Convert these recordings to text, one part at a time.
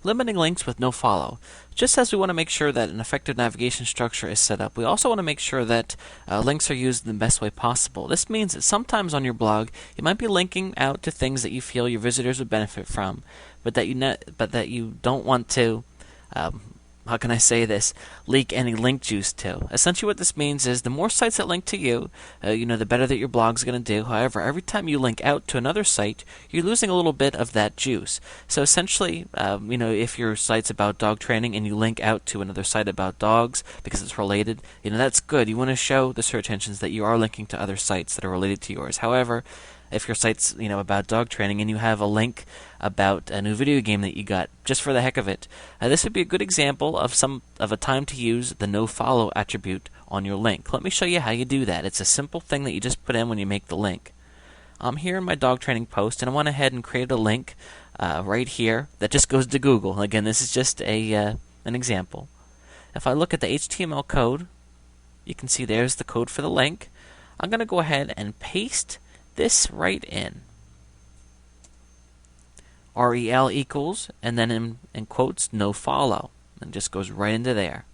Limiting links with no follow. Just as we want to make sure that an effective navigation structure is set up, we also want to make sure that links are used in the best way possible. This means that sometimes on your blog, you might be linking out to things that you feel your visitors would benefit from, but that you don't want to how can I say this, leak any link juice to. Essentially what this means is the more sites that link to you, the better that your blog's going to do. However, every time you link out to another site, you're losing a little bit of that juice. So essentially, if your site's about dog training and you link out to another site about dogs because it's related, that's good. You want to show the search engines that you are linking to other sites that are related to yours. However, if your site's about dog training and you have a link about a new video game that you got just for the heck of it, this would be a good example of a time to use the nofollow attribute on your link. Let me show you how you do that. It's a simple thing that you just put in when you make the link. I'm here in my dog training post, and I went ahead and created a link right here that just goes to Google. Again, this is just an example. If I look at the HTML code, you can see there's the code for the link. I'm going to go ahead and paste this right in. rel equals, and then in quotes, no follow. And just goes right into there.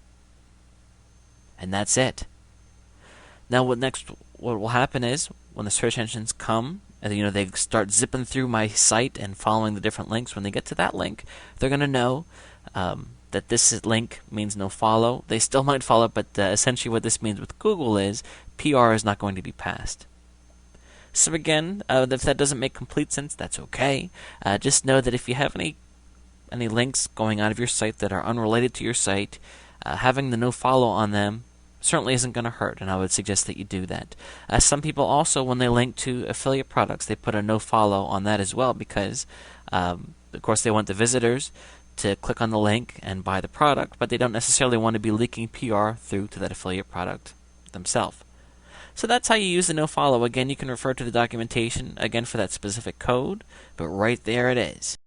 And that's it. Now what will happen is, when the search engines come, and they start zipping through my site and following the different links, when they get to that link, they're going to know that this link means no follow. They still might follow, but essentially what this means with Google is PR is not going to be passed. So again, if that doesn't make complete sense, that's okay. Just know that if you have any links going out of your site that are unrelated to your site, having the no follow on them certainly isn't going to hurt, and I would suggest that you do that. Some people also, when they link to affiliate products, they put a no follow on that as well because, of course, they want the visitors to click on the link and buy the product, but they don't necessarily want to be leaking PR through to that affiliate product themselves. So that's how you use the nofollow. Again, you can refer to the documentation again for that specific code, but right there it is.